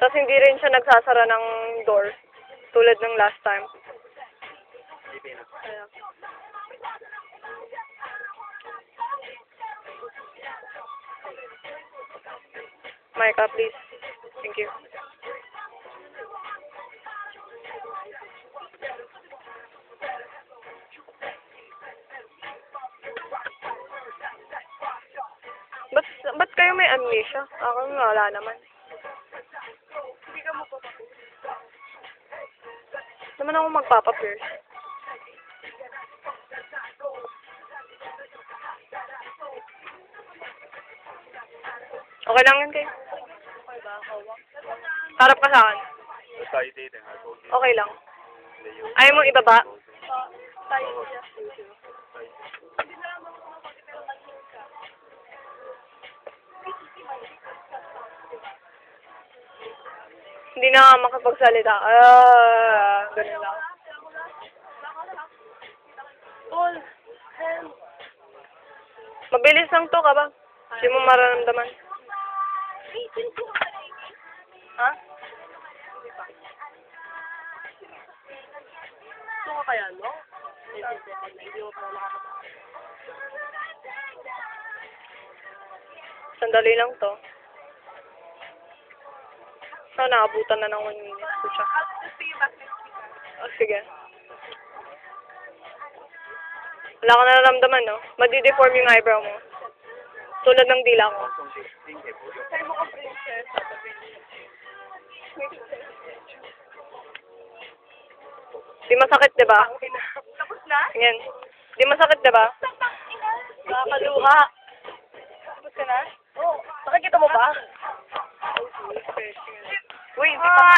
Tapos hindi rin siya nagsasara ng door. Tulad ng last time. Ayan. Micah, please. Thank you. Ba't kayo may amnesia? Ako nga, wala naman. Hindi ka mo naman ako magpapa-pierce. Okay lang yun kayo. Harap ka sa akin. Okay lang. Ayaw mo ibaba? Hindi na nga makapagsalita. Ganun lang. Mabilis lang to ka ba? Hindi mo mararamdaman. Ha? Ito ka kaya, no? Sandali lang to. So, nakabutan na ng 1 minute. Pucha. Oh, sige. Wala ka nararamdaman, no? Madi-deform yung eyebrow mo. Tulad ng dila ko. Sa'yo mo ka, princess. Di masakit, diba? Tapos na? Yan. Di masakit, diba? Nakakaluha. Tapos ka na? Oo. Nakikita mo ba? Uy, hindi pa.